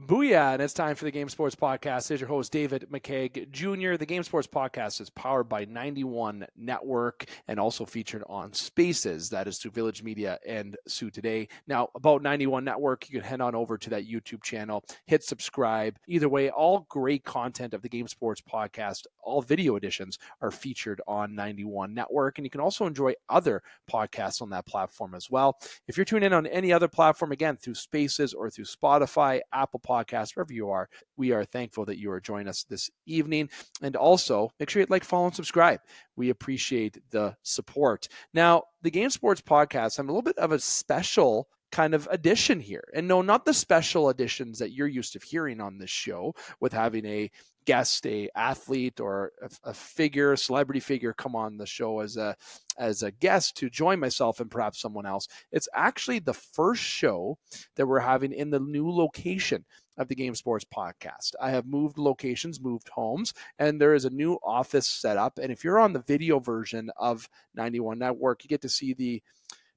Booyah, and it's time for the Game Sports Podcast. Here's your host, David McCaig Jr. The Game Sports Podcast is powered by 91 Network and also featured on Spaces. That is through Village Media and Sue Today. Now, about 91 Network, you can head on over to that YouTube channel, hit subscribe. Either way, all great content of the Game Sports Podcast, all video editions are featured on 91 Network, and you can also enjoy other podcasts on that platform as well. If you're tuning in on any other platform, again, through Spaces or through Spotify, Apple Podcasts, wherever you are, we are thankful that you are joining us this evening. And also, make sure you like, follow, and subscribe. We appreciate the support. Now, the Game Sports Podcast, I'm a little bit of a special kind of edition here. And no, not the special editions that you're used to hearing on this show with having a guest, a athlete or a figure, a celebrity figure come on the show as a guest to join myself and perhaps someone else. It's actually the first show that we're having in the new location of the Game Sports Podcast. I have moved locations, moved homes, and there is a new office set up. And if you're on the video version of 91 Network, you get to see the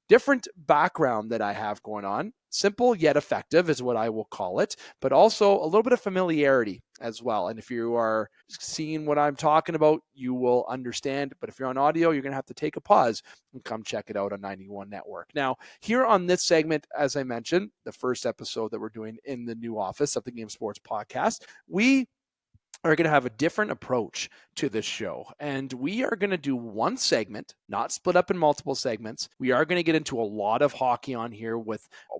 different background that I have going on. Simple yet effective is what I will call it, but also a little bit of familiarity as well. And if you are seeing what I'm talking about, you will understand. But if you're on audio, you're going to have to take a pause and come check it out on 91 Network. Now, here on this segment, as I mentioned, the first episode that we're doing in the new office of the Game Sports Podcast, we are going to have a different approach to this show. And we are going to do one segment, not split up in multiple segments. We are going to get into a lot of hockey on here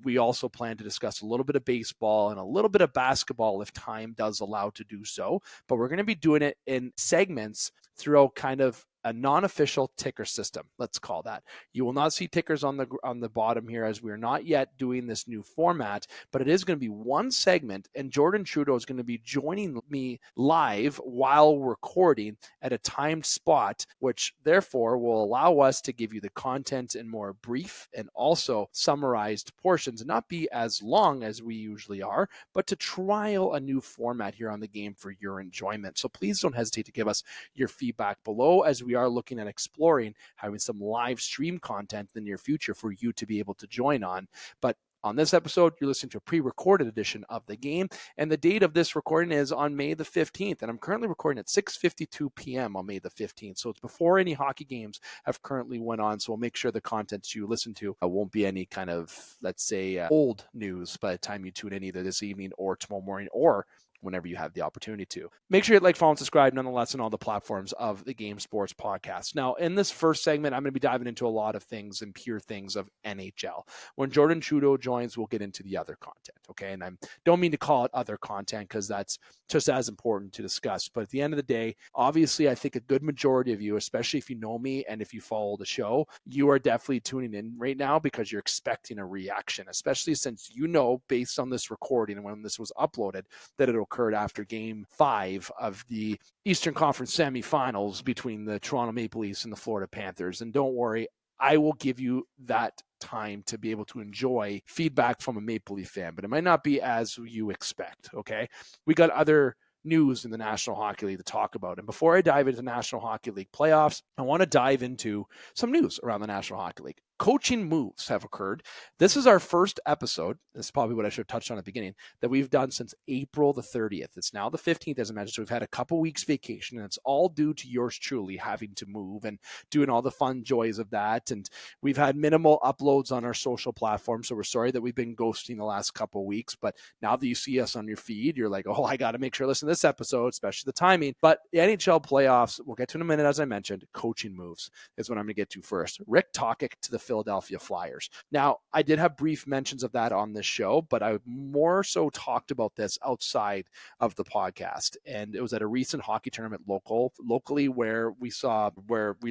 we also plan to discuss a little bit of baseball and a little bit of basketball if time does allow to do so. But we're going to be doing it in segments throughout kind of a non-official ticker system, let's call that. You will not see tickers on the bottom here as we are not yet doing this new format, but it is going to be one segment, and Jordan Trudeau is going to be joining me live while recording at a timed spot, which therefore will allow us to give you the content in more brief and also summarized portions, and not be as long as we usually are, but to trial a new format here on the game for your enjoyment. So please don't hesitate to give us your feedback below, as we are looking at exploring having some live stream content in the near future for you to be able to join on. But on this episode, you're listening to a pre-recorded edition of the game, and the date of this recording is on May the 15th, and I'm currently recording at 6:52 p.m. on May the 15th, so it's before any hockey games have currently went on, so we'll make sure the content you listen to won't be any kind of, let's say, old news by the time you tune in either this evening or tomorrow morning or whenever you have the opportunity to. Make sure you like, follow, and subscribe nonetheless on all the platforms of the Game Sports Podcast. Now, in this first segment, I'm going to be diving into a lot of things and pure things of NHL. When Jordan Trudeau joins, we'll get into the other content, okay? And I don't mean to call it other content because that's just as important to discuss. But at the end of the day, obviously, I think a good majority of you, especially if you know me and if you follow the show, you are definitely tuning in right now because you're expecting a reaction, especially since you know, based on this recording and when this was uploaded, that it'll occurred after Game 5 of the Eastern Conference semifinals between the Toronto Maple Leafs and the Florida Panthers. And don't worry, I will give you that time to be able to enjoy feedback from a Maple Leaf fan, but it might not be as you expect, okay? We got other news in the National Hockey League to talk about. And before I dive into the National Hockey League playoffs, I want to dive into some news around the National Hockey League. Coaching moves have occurred. This is our first episode. This is probably what I should have touched on at the beginning, that we've done since April the 30th. It's now the 15th, as I mentioned. So we've had a couple weeks vacation, and it's all due to yours truly having to move and doing all the fun joys of that. And we've had minimal uploads on our social platforms. So we're sorry that we've been ghosting the last couple weeks. But now that you see us on your feed, you're like, oh, I got to make sure to listen to this episode, especially the timing. But the NHL playoffs, we'll get to in a minute, as I mentioned. Coaching moves is what I'm going to get to first. Rick Tocchet to the Philadelphia Flyers. Now, I did have brief mentions of that on this show, but I more so talked about this outside of the podcast. And it was at a recent hockey tournament locally where we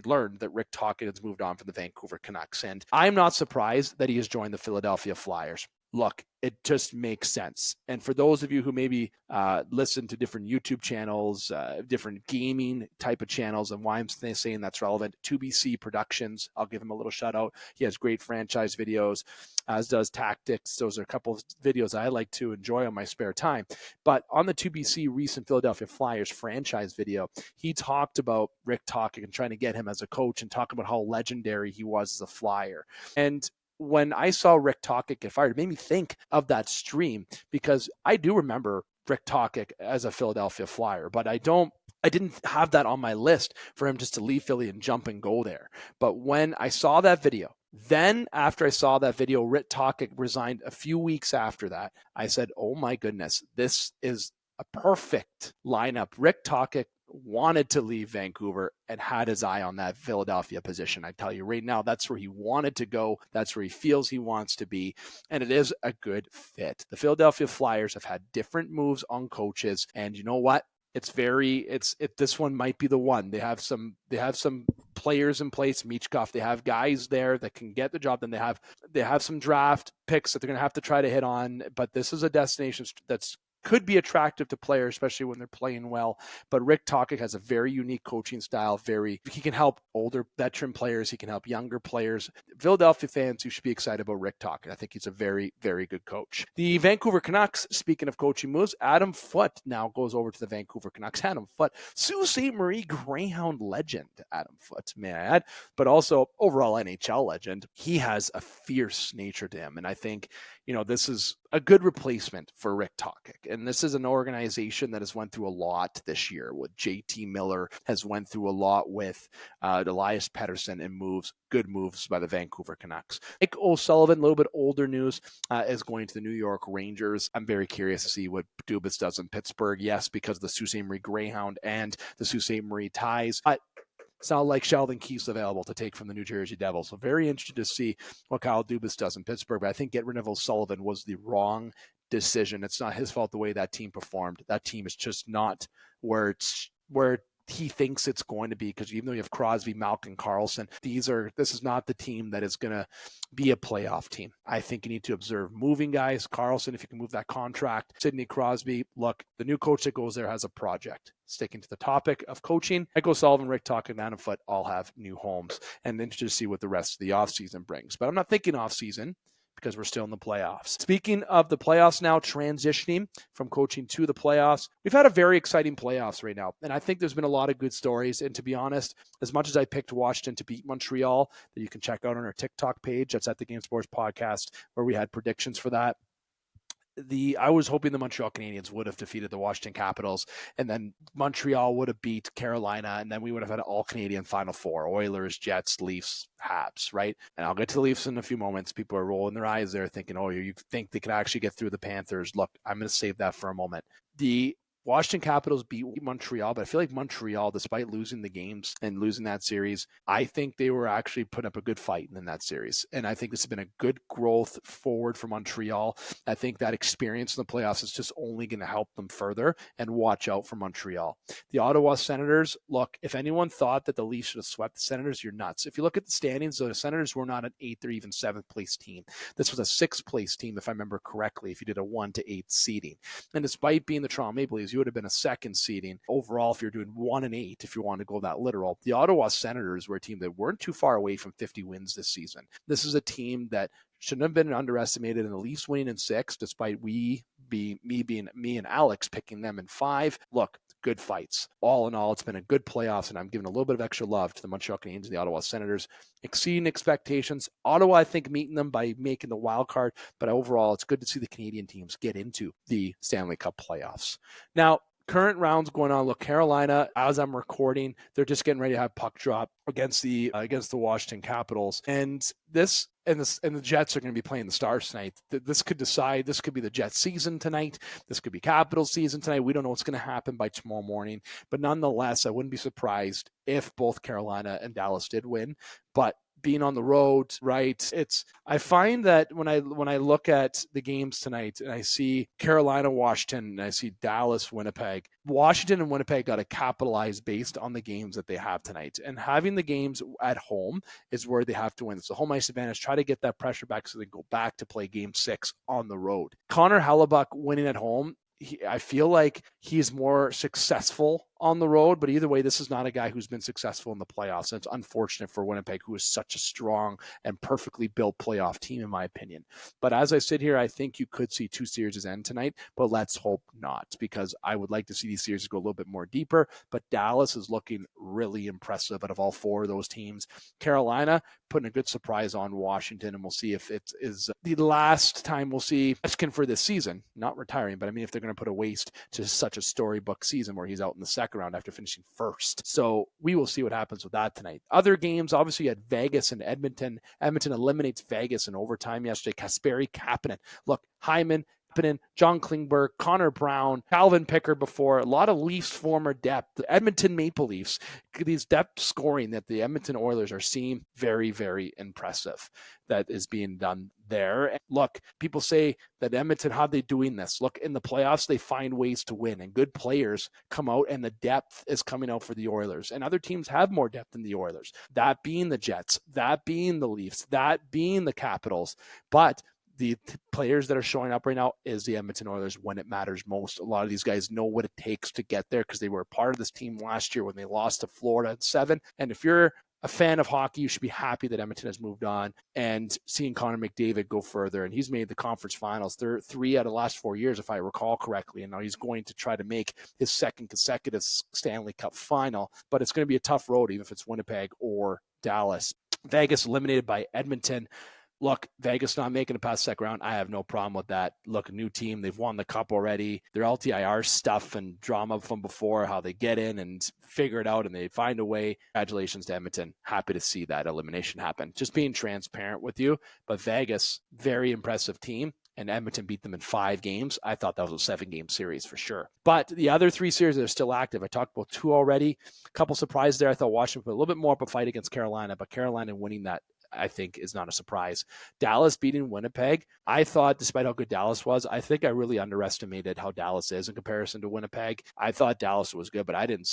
learned that Rick Tocchet has moved on from the Vancouver Canucks. And I'm not surprised that he has joined the Philadelphia Flyers. Look, it just makes sense. And for those of you who maybe listen to different YouTube channels, different gaming type of channels, and why I'm saying that's relevant, 2BC Productions, I'll give him a little shout out. He has great franchise videos, as does Tactics. Those are a couple of videos I like to enjoy on my spare time. But on the 2BC recent Philadelphia Flyers franchise video, he talked about Rick Tocchet and trying to get him as a coach and talking about how legendary he was as a Flyer. And when I saw Rick Tocchet get fired, it made me think of that stream, because I do remember Rick Tocchet as a Philadelphia Flyer, but I didn't have that on my list for him just to leave Philly and jump and go there. But when I saw that video, then after I saw that video, Rick Tocchet resigned a few weeks after that, I said, oh my goodness, this is a perfect lineup. Rick Tocchet wanted to leave Vancouver and had his eye on that Philadelphia position. I tell you right now, that's where he wanted to go. That's where he feels he wants to be. And it is a good fit. The Philadelphia Flyers have had different moves on coaches. And you know what? This one might be the one. They have some players in place, Michkov. They have guys there that can get the job. Then they have some draft picks that they're going to have to try to hit on. But this is a destination that's could be attractive to players, especially when they're playing well. But Rick Tocchet has a very unique coaching style. He can help older veteran players. He can help younger players. Philadelphia fans, you should be excited about Rick Tocchet. I think he's a very, very good coach. The Vancouver Canucks, speaking of coaching moves, Adam Foote now goes over to the Vancouver Canucks. Adam Foote, Sault Ste. Marie Greyhound legend, Adam Foote, may I add, but also overall NHL legend. He has a fierce nature to him. And I think, this is a good replacement for Rick Tocchet. And this is an organization that has went through a lot this year with JT Miller, has went through a lot with Elias Pettersson, and good moves by the Vancouver Canucks. Mike O'Sullivan, a little bit older news, is going to the New York Rangers. I'm very curious to see what Dubas does in Pittsburgh. Yes, because of the Sault Ste. Marie Greyhound and the Sault Ste. Marie ties. But it's not like Sheldon Keefe's available to take from the New Jersey Devils. So very interested to see what Kyle Dubas does in Pittsburgh. But I think getting rid of O'Sullivan was the wrong decision. It's not his fault the way that team performed. That team is just not where he thinks it's going to be, because even though you have Crosby, Malkin, Karlsson, this is not the team that is going to be a playoff team. I think you need to observe moving guys. Karlsson, if you can move that contract. Sidney Crosby, look, the new coach that goes there has a project. Sticking to the topic of coaching, Echo Sullivan, Rick Tocchet, and Adam Foote all have new homes, and interested to see what the rest of the offseason brings. But I'm not thinking offseason, because we're still in the playoffs. Speaking of the playoffs now, transitioning from coaching to the playoffs, we've had a very exciting playoffs right now. And I think there's been a lot of good stories. And to be honest, as much as I picked Washington to beat Montreal, that you can check out on our TikTok page, that's at the Game Sports Podcast, where we had predictions for that. I was hoping the Montreal Canadiens would have defeated the Washington Capitals, and then Montreal would have beat Carolina, and then we would have had an all-Canadian Final Four: Oilers, Jets, Leafs, Habs, right? And I'll get to the Leafs in a few moments. People are rolling their eyes there thinking, oh, you think they could actually get through the Panthers. Look, I'm going to save that for a moment. The Washington Capitals beat Montreal, but I feel like Montreal, despite losing the games and losing that series, I think they were actually putting up a good fight in that series. And I think this has been a good growth forward for Montreal. I think that experience in the playoffs is just only going to help them further, and watch out for Montreal. The Ottawa Senators, look, if anyone thought that the Leafs should have swept the Senators, you're nuts. If you look at the standings, the Senators were not an 8th or even 7th place team. This was a 6th place team, if I remember correctly, if you did a 1 to 8 seeding. And despite being the Toronto Maple Leafs, you would have been a 2nd seeding overall if you're doing 1 and 8, if you want to go that literal. The Ottawa Senators were a team that weren't too far away from 50 wins this season. This is a team that shouldn't have been underestimated, in the Leafs winning in 6, despite me and Alex picking them in 5. Look, good fights. All in all, it's been a good playoffs, and I'm giving a little bit of extra love to the Montreal Canadiens and the Ottawa Senators, exceeding expectations. Ottawa, I think, meeting them by making the wild card, but overall, it's good to see the Canadian teams get into the Stanley Cup playoffs. Now, current rounds going on. Look, Carolina, as I'm recording, they're just getting ready to have puck drop against the Washington Capitals, and the Jets are going to be playing the Stars tonight. This could be the Jets season tonight. This could be Capitals season tonight. We don't know what's going to happen by tomorrow morning, but nonetheless, I wouldn't be surprised if both Carolina and Dallas did win. But being on the road, right? I find that when I look at the games tonight and I see Carolina, Washington, and I see Dallas, Winnipeg, Washington and Winnipeg got to capitalize based on the games that they have tonight. And having the games at home is where they have to win. It's the home ice advantage. Try to get that pressure back so they go back to play game 6 on the road. Connor Hellebuyck winning at home, I feel like he's more successful on the road, but either way, this is not a guy who's been successful in the playoffs. And it's unfortunate for Winnipeg, who is such a strong and perfectly built playoff team, in my opinion. But as I sit here, I think you could see 2 series end tonight, but let's hope not, because I would like to see these series go a little bit more deeper. But Dallas is looking really impressive out of all 4 of those teams. Carolina putting a good surprise on Washington, and we'll see if it is the last time we'll see Ovechkin for this season. Not retiring, but I mean, if they're going to put a waste to such a storybook season where he's out in the second round after finishing first. So we will see what happens with that tonight. Other games, obviously, you had Vegas and Edmonton. Edmonton eliminates Vegas in overtime yesterday. Kasperi Kapanen. Look, Hyman, John Klingberg, Connor Brown, Calvin Picker before, a lot of Leafs former depth. The Edmonton Maple Leafs, these depth scoring that the Edmonton Oilers are seeing, very, very impressive that is being done there. And look, people say that Edmonton, how are they doing this? Look, in the playoffs, they find ways to win, and good players come out, and the depth is coming out for the Oilers. And other teams have more depth than the Oilers, that being the Jets, that being the Leafs, that being the Capitals. But the players that are showing up right now is the Edmonton Oilers when it matters most. A lot of these guys know what it takes to get there because they were a part of this team last year when they lost to Florida at 7. And if you're a fan of hockey, you should be happy that Edmonton has moved on, and seeing Connor McDavid go further. And he's made the conference finals. They're 3 out of the last 4 years, if I recall correctly. And now he's going to try to make his second consecutive Stanley Cup final. But it's going to be a tough road, even if it's Winnipeg or Dallas. Vegas eliminated by Edmonton. Look, Vegas not making it past second round, I have no problem with that. Look, a new team, they've won the cup already. Their LTIR stuff and drama from before, how they get in and figure it out and they find a way. Congratulations to Edmonton. Happy to see that elimination happen. Just being transparent with you. But Vegas, very impressive team. And Edmonton beat them in 5 games. I thought that was a 7-game series for sure. But the other 3 series that are still active, I talked about 2 already. A couple surprises there. I thought Washington put a little bit more up a fight against Carolina, but Carolina winning that, I think, is not a surprise. Dallas beating Winnipeg. I thought, despite how good Dallas was, I think I really underestimated how Dallas is in comparison to Winnipeg. I thought Dallas was good, but I didn't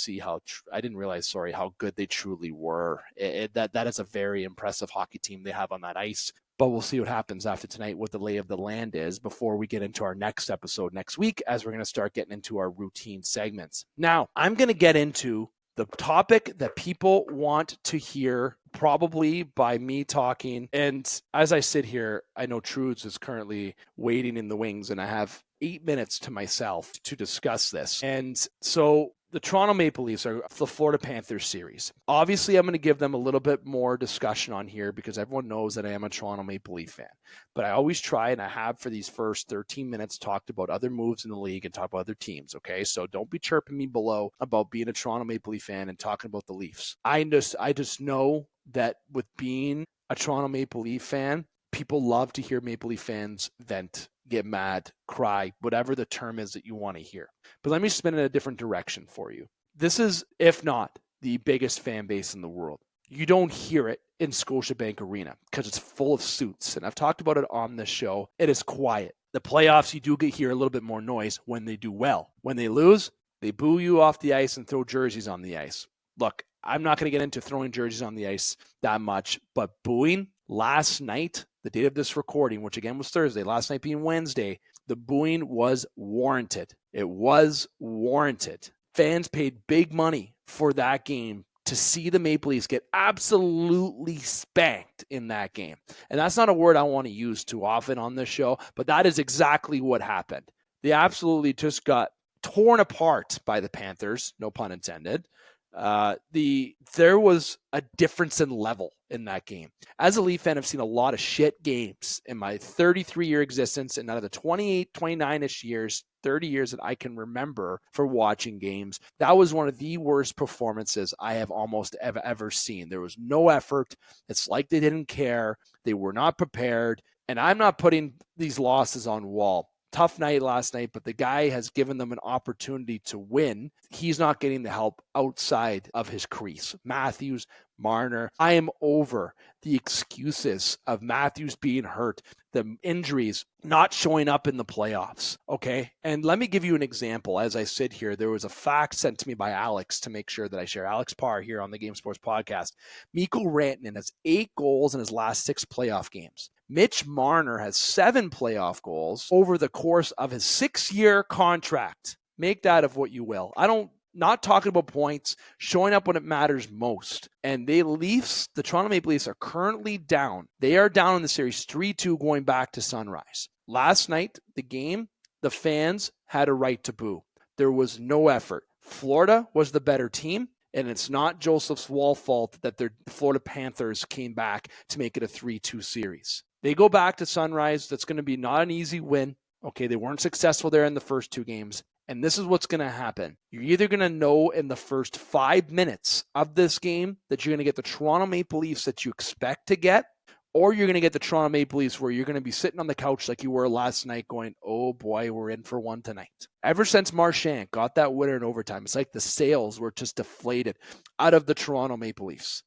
realize how good they truly were. That is a very impressive hockey team they have on that ice. But we'll see what happens after tonight, what the lay of the land is before we get into our next episode next week, as we're going to start getting into our routine segments. Now, I'm going to get into the topic that people want to hear, probably by me talking. And as I sit here, I know Trudeau is currently waiting in the wings, and I have 8 minutes to myself to discuss this. And so the Toronto Maple Leafs are the Florida Panthers series. Obviously, I'm going to give them a little bit more discussion on here because everyone knows that I am a Toronto Maple Leaf fan. But I always try, and I have for these first 13 minutes, talked about other moves in the league and talk about other teams, okay? So don't be chirping me below about being a Toronto Maple Leaf fan and talking about the Leafs. I just know that with being a Toronto Maple Leaf fan, people love to hear Maple Leaf fans vent, get mad, cry, whatever the term is that you want to hear. But let me spin it in a different direction for you. This is, if not, the biggest fan base in the world. You don't hear it in Scotiabank Arena because it's full of suits. And I've talked about it on this show. It is quiet. The playoffs, you do hear a little bit more noise when they do well. When they lose, they boo you off the ice and throw jerseys on the ice. Look, I'm not going to get into throwing jerseys on the ice that much, but booing last night, the date of this recording, which again was Thursday, last night being Wednesday, the booing was warranted. It was warranted. Fans paid big money for that game to see the Maple Leafs get absolutely spanked in that game. And that's not a word I want to use too often on this show, but that is exactly what happened. They absolutely just got torn apart by the Panthers, no pun intended. There was a difference in level in that game. As a Leaf fan, I've seen a lot of shit games in my 33-year existence, and out of the 28, 29-ish years, 30 years that I can remember for watching games, that was one of the worst performances I have almost ever seen. There was no effort. It's like they didn't care. They were not prepared. And I'm not putting these losses on Wall. Tough night last night, but the guy has given them an opportunity to win. He's not getting the help outside of his crease. Matthews, Marner. I am over the excuses of Matthews being hurt, the injuries, not showing up in the playoffs, okay? And let me give you an example. As I sit here, there was a fact sent to me by Alex to make sure that I share. Alex Parr here on the Game Sports Podcast. Mikko Rantanen has 8 goals in his last 6 playoff games. Mitch Marner has 7 playoff goals over the course of his 6-year contract. Make that of what you will. I don't not talking about points, showing up when it matters most. And the Toronto Maple Leafs are currently down. They are down in the series 3-2 going back to Sunrise. Last night, the game, the fans had a right to boo. There was no effort. Florida was the better team, and it's not Joseph Woll's fault that the Florida Panthers came back to make it a 3-2 series. They go back to Sunrise. That's going to be not an easy win. Okay, they weren't successful there in the first 2 games. And this is what's going to happen. You're either going to know in the first 5 minutes of this game that you're going to get the Toronto Maple Leafs that you expect to get, or you're going to get the Toronto Maple Leafs where you're going to be sitting on the couch like you were last night going, oh boy, we're in for one tonight. Ever since Marchand got that winner in overtime, it's like the sails were just deflated out of the Toronto Maple Leafs.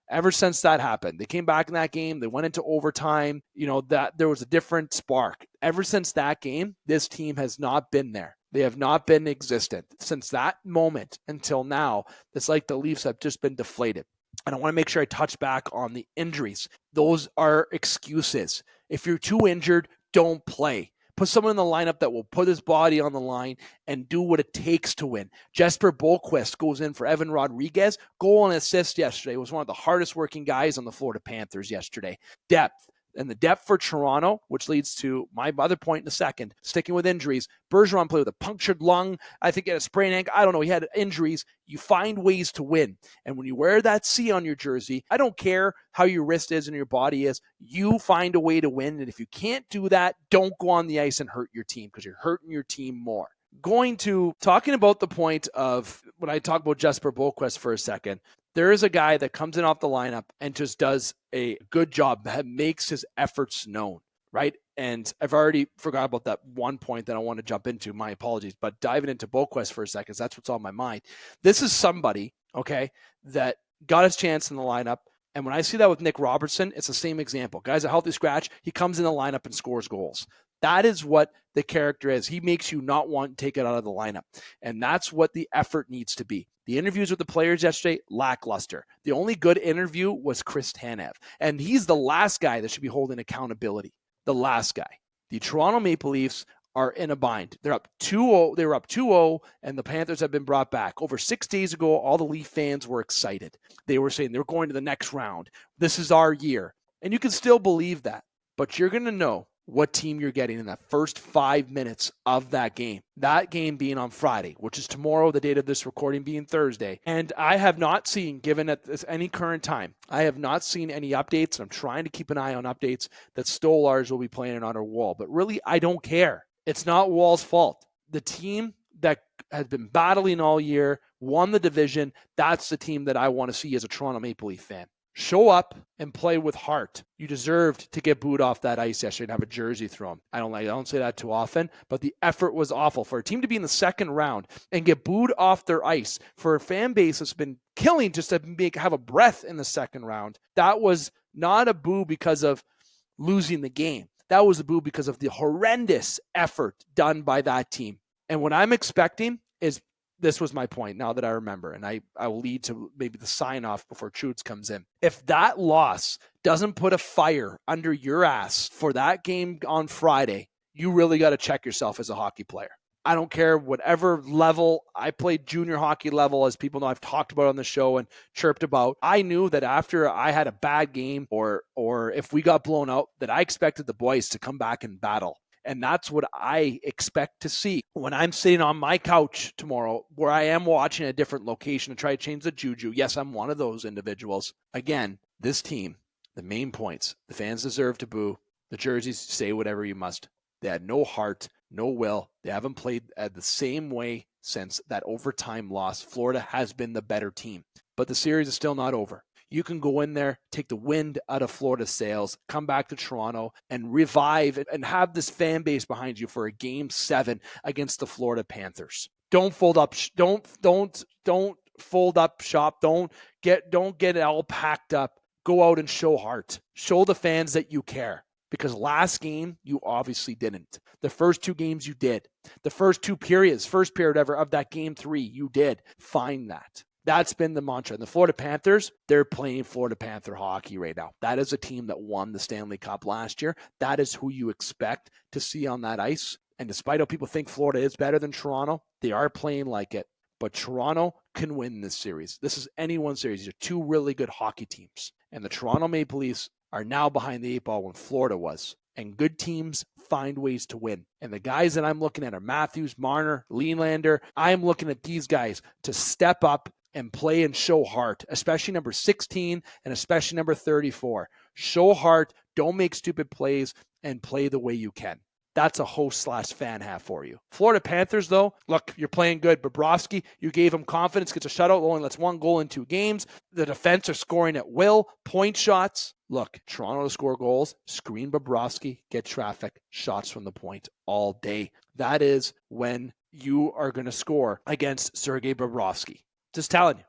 Ever since that happened, they came back in that game. They went into overtime. That there was a different spark. Ever since that game, this team has not been there. They have not been existent. Since that moment until now, it's like the Leafs have just been deflated. And I want to make sure I touch back on the injuries. Those are excuses. If you're too injured, don't play. Put someone in the lineup that will put his body on the line and do what it takes to win. Jesper Bohlquist goes in for Evan Rodriguez. Goal and assist yesterday. Was one of the hardest working guys on the Florida Panthers yesterday. Depth. And the depth for Toronto, which leads to my other point in a second, sticking with injuries. Bergeron played with a punctured lung. I think he had a sprained ankle. I don't know. He had injuries. You find ways to win. And when you wear that C on your jersey, I don't care how your wrist is and your body is. You find a way to win. And if you can't do that, don't go on the ice and hurt your team because you're hurting your team more. Talking about the point of when I talk about Jesper Bohlquist for a second, there is a guy that comes in off the lineup and just does a good job, makes his efforts known, right? And I've already forgot about that one point that I want to jump into. My apologies. But diving into Bohlquist for a second, that's what's on my mind. This is somebody, okay, that got his chance in the lineup. And when I see that with Nick Robertson, it's the same example. Guy's a healthy scratch. He comes in the lineup and scores goals. That is what the character is. He makes you not want to take it out of the lineup. And that's what the effort needs to be. The interviews with the players yesterday, lackluster. The only good interview was Chris Tanev. And he's the last guy that should be holding accountability. The last guy. The Toronto Maple Leafs are in a bind. They're up 2-0. They were up 2-0, and the Panthers have been brought back. Over 6 days ago, all the Leaf fans were excited. They were saying they're going to the next round. This is our year. And you can still believe that. But you're going to know what team you're getting in that first 5 minutes of that game. That game being on Friday, which is tomorrow, the date of this recording being Thursday. And I have not seen, given at any current time, I have not seen any updates. I'm trying to keep an eye on updates that Stolarz will be playing on our Wall. But really, I don't care. It's not Wall's fault. The team that has been battling all year, won the division, that's the team that I want to see as a Toronto Maple Leaf fan. Show up and play with heart. You deserved to get booed off that ice yesterday and have a jersey thrown. I don't say that too often, but the effort was awful. For a team to be in the second round and get booed off their ice, for a fan base that's been killing just to have a breath in the second round, that was not a boo because of losing the game. That was a boo because of the horrendous effort done by that team. And what I'm expecting is, this was my point now that I remember, and I will lead to maybe the sign-off before Trudeau comes in. If that loss doesn't put a fire under your ass for that game on Friday, you really got to check yourself as a hockey player. I don't care whatever level. I played junior hockey level, as people know I've talked about on the show and chirped about. I knew that after I had a bad game or if we got blown out, that I expected the boys to come back and battle. And that's what I expect to see when I'm sitting on my couch tomorrow, where I am watching a different location to try to change the juju. Yes, I'm one of those individuals. Again, this team, the main points, the fans deserve to boo. The jerseys, say whatever you must. They had no heart, no will. They haven't played the same way since that overtime loss. Florida has been the better team, but the series is still not over. You can go in there, take the wind out of Florida's sails, come back to Toronto and revive and have this fan base behind you for a Game 7 against the Florida Panthers. Don't fold up. Don't fold up shop. Don't get it all packed up. Go out and show heart. Show the fans that you care. Because last game, you obviously didn't. The first 2 games, you did. The first 2 periods, first period ever of that Game 3, you did. Find that. That's been the mantra. And the Florida Panthers, they're playing Florida Panther hockey right now. That is a team that won the Stanley Cup last year. That is who you expect to see on that ice. And despite how people think Florida is better than Toronto, they are playing like it. but Toronto can win this series. This is anyone's series. These are two really good hockey teams. And the Toronto Maple Leafs are now behind the 8 ball when Florida was. And good teams find ways to win. And the guys that I'm looking at are Matthews, Marner, Lienlander. I'm looking at these guys to step up and play and show heart, especially number 16 and especially number 34. Show heart, don't make stupid plays, and play the way you can. That's a host/fan have for you. Florida Panthers, though, look, you're playing good. Bobrovsky, you gave him confidence, gets a shutout, only lets 1 goal in 2 games. The defense are scoring at will, point shots. Look, Toronto to score goals, screen Bobrovsky, get traffic, shots from the point all day. That is when you are going to score against Sergei Bobrovsky. Just telling you.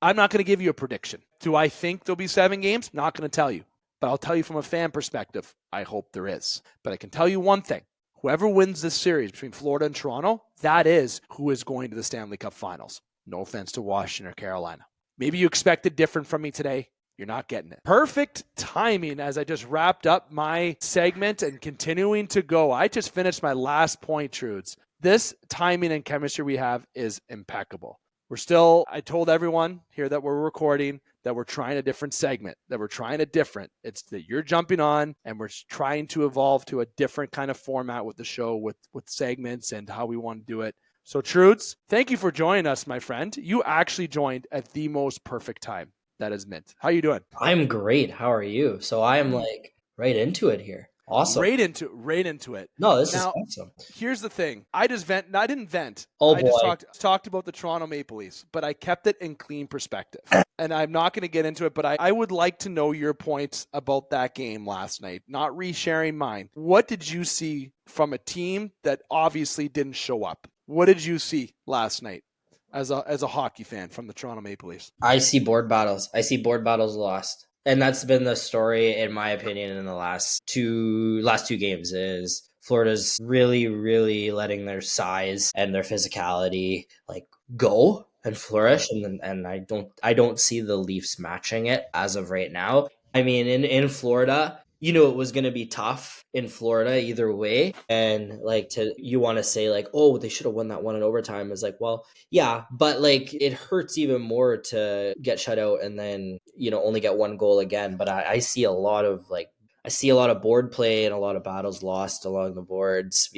I'm not going to give you a prediction. Do I think there'll be 7 games? Not going to tell you. But I'll tell you from a fan perspective, I hope there is. But I can tell you one thing. Whoever wins this series between Florida and Toronto, that is who is going to the Stanley Cup Finals. No offense to Washington or Carolina. Maybe you expected different from me today. You're not getting it. Perfect timing as I just wrapped up my segment and continuing to go. I just finished my last point, Trudes. This timing and chemistry we have is impeccable. I told everyone here that we're recording that we're trying a different segment, that we're trying a different. It's that you're jumping on and we're trying to evolve to a different kind of format with the show, with segments and how we want to do it. So Trudes, thank you for joining us, my friend. You actually joined at the most perfect time. That is mint. How you doing? I'm great. How are you? So I am like right into it here. Awesome. Right into it. No, this is awesome. Here's the thing. I didn't vent. Oh, I just talked about the Toronto Maple Leafs, but I kept it in clean perspective. And I'm not going to get into it, but I would like to know your points about that game last night, not resharing mine. What did you see from a team that obviously didn't show up? What did you see last night as a hockey fan from the Toronto Maple Leafs? I see board battles. I see board battles lost. And that's been the story, in my opinion, in the last two games is Florida's really, really letting their size and their physicality like go and flourish. And I don't see the Leafs matching it as of right now. I mean, in Florida, you know, it was going to be tough in Florida either way. And like you want to say like, oh, they should have won that one in overtime. Is like, well, yeah, but like it hurts even more to get shut out and then, you know, only get 1 goal again. But I see a lot of board play and a lot of battles lost along the boards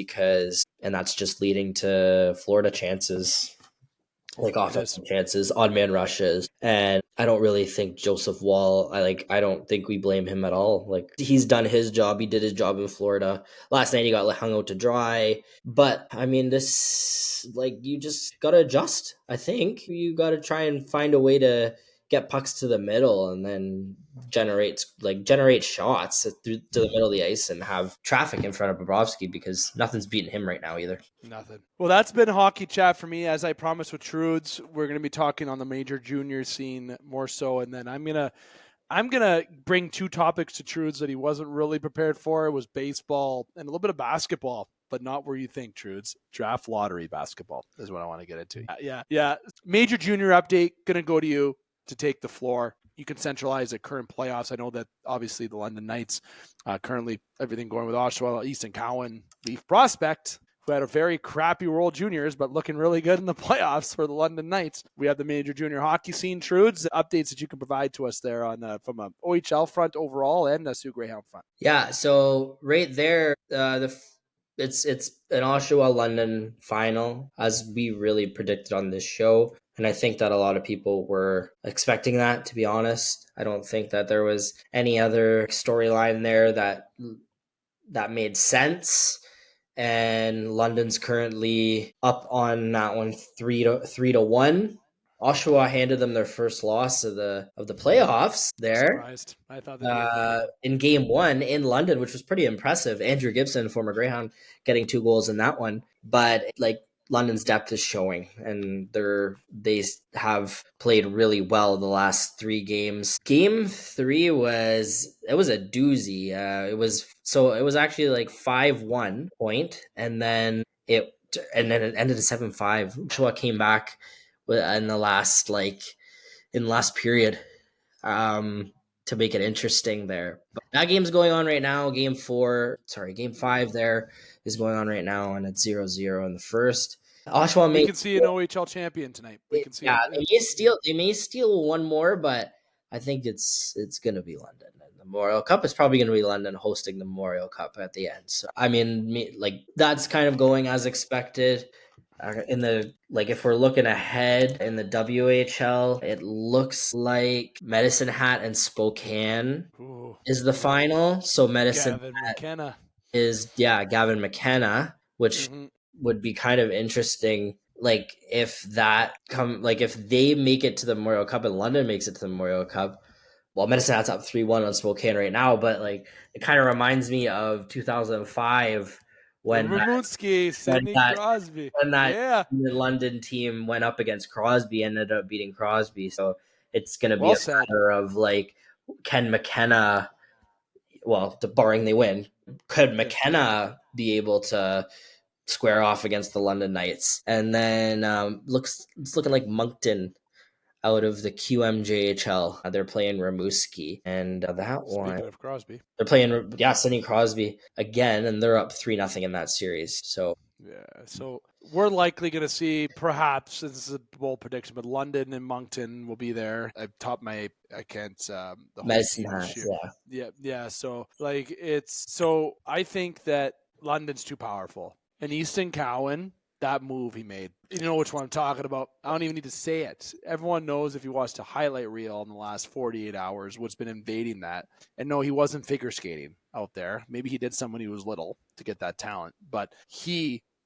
and that's just leading to Florida chances. Like offensive chances, odd man rushes. And I don't really think Joseph Woll, I don't think we blame him at all. Like he's done his job. He did his job in Florida. Last night he got hung out to dry. But I mean, this, like, you just got to adjust. I think you got to try and find a way to get pucks to the middle and then generate shots to the middle of the ice and have traffic in front of Bobrovsky because nothing's beating him right now either. Nothing. Well, that's been hockey chat for me. As I promised with Trudes, we're going to be talking on the major junior scene more so. And then I'm going to bring 2 topics to Trudes that he wasn't really prepared for. It was baseball and a little bit of basketball, but not where you think, Trudes. Draft lottery basketball is what I want to get into. Yeah. Major junior update, going to go to you to take the floor. You can centralize the current playoffs. I know that obviously the London Knights, currently everything going with Oshawa, Easton Cowan, Leaf Prospect, who had a very crappy World Juniors, but looking really good in the playoffs for the London Knights. We have the major junior hockey scene. Trudes, updates that you can provide to us there on from a OHL front overall and a Sioux Greyhound front. Yeah, so right there, it's an Oshawa London final, as we really predicted on this show. And I think that a lot of people were expecting that, to be honest. I don't think that there was any other storyline there that made sense. And London's currently up on that one 3-1. Oshawa handed them their first loss of the playoffs there. Surprised. I thought in game 1 in London, which was pretty impressive. Andrew Gibson, former Greyhound, getting 2 goals in that one. But like London's depth is showing, and they have played really well the last 3 games. Game 3 was a doozy. It was actually like 5-1 point, and then it ended at 7-5. Oshawa came back in the last period to make it interesting there. But that game's going on right now. Game 5 there is going on right now, and it's 0-0 in the first. Oshawa We may can see an OHL champion tonight. We can see yeah, it. they may steal one more, but I think it's gonna be London. And the Memorial Cup is probably gonna be London hosting the Memorial Cup at the end. So I mean, like that's kind of going as expected. In the if we're looking ahead in the WHL, it looks like Medicine Hat and Spokane Ooh, is the final. So Medicine Gavin Hat McKenna. is Gavin McKenna, which Mm-hmm. would be kind of interesting. Like if they make it to the Memorial Cup and London makes it to the Memorial Cup. Well, Medicine Hat's up 3-1 on Spokane right now, but like it kind of reminds me of 2005 when Rimouski, when Sidney that Crosby. when that Yeah. London team went up against Crosby, ended up beating Crosby. So it's going to be Well a said. matter of like, can McKenna, barring they win, could McKenna be able to square off against the London Knights? And then it's looking like Moncton out of the QMJHL. They're playing Rimouski, and that one Speaking of Crosby. they're playing Sidney Crosby again, and they're up 3-0 in that series. So Yeah, so we're likely going to see, perhaps, this is a bold prediction, but London and Moncton will be there. I can't, the whole Medicine team Hat, this year. Yeah. So, I think that London's too powerful. And Easton Cowan, that move he made, you know which one I'm talking about. I don't even need to say it. Everyone knows if you watched a highlight reel in the last 48 hours, what's been invading that. And no, he wasn't figure skating out there. Maybe he did some when he was little to get that talent, but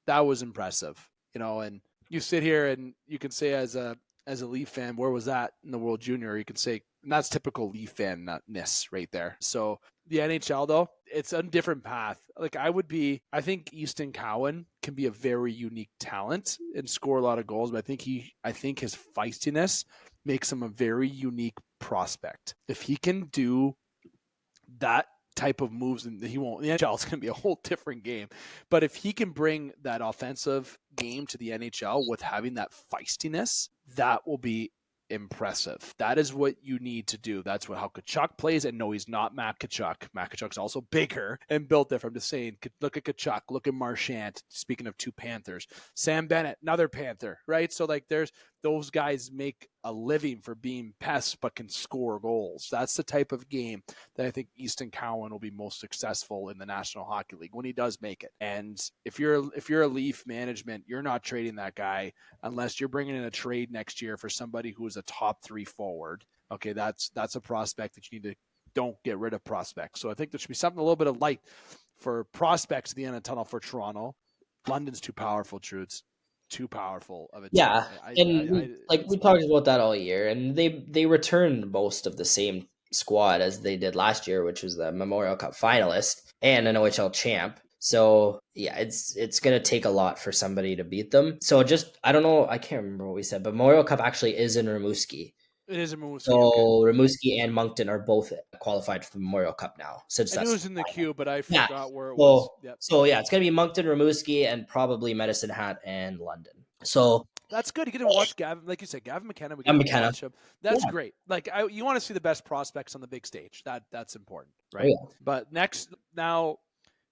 that was impressive, and you sit here and you can say as a Leaf fan, where was that in the World Junior? You can say, and that's typical Leaf fan-ness right there. So the NHL, though, it's a different path. Like I think Easton Cowan can be a very unique talent and score a lot of goals, but I think his feistiness makes him a very unique prospect. If he can do that type of moves, and he won't. The NHL is going to be a whole different game. But if he can bring that offensive game to the NHL with having that feistiness, that will be impressive. That is what you need to do. That's how Tkachuk plays. And no, he's not Matt Tkachuk. Matt Tkachuk's also bigger and built different. I'm just saying, look at Tkachuk, look at Marchand. Speaking of two Panthers, Sam Bennett, another Panther, right? So there's those guys make a living for being pests, but can score goals. That's the type of game that I think Easton Cowan will be most successful in the National Hockey League when he does make it. And if you're a Leaf management, you're not trading that guy unless you're bringing in a trade next year for somebody who is a top 3 forward. Okay, that's a prospect that you need to don't get rid of prospects. So I think there should be something a little bit of light for prospects at the end of the tunnel for Toronto. London's too powerful, Trudes. Too powerful of a team. We talked about that all year, and they returned most of the same squad as they did last year, which was the Memorial Cup finalist and an OHL champ. So yeah, it's gonna take a lot for somebody to beat them. So I don't know, I can't remember what we said, but Memorial Cup actually is in Rimouski. It is in Rimouski. So okay. Rimouski and Moncton are both qualified for the Memorial Cup now. Since I knew it was in the queue, but I forgot where it was. Yep. So yeah, it's gonna be Moncton, Rimouski, and probably Medicine Hat and London. So that's good. You get to watch Gavin, like you said, Gavin McKenna. We get to watch him. That's great. Like you want to see the best prospects on the big stage. That's important, right? Oh, yeah. But next, now,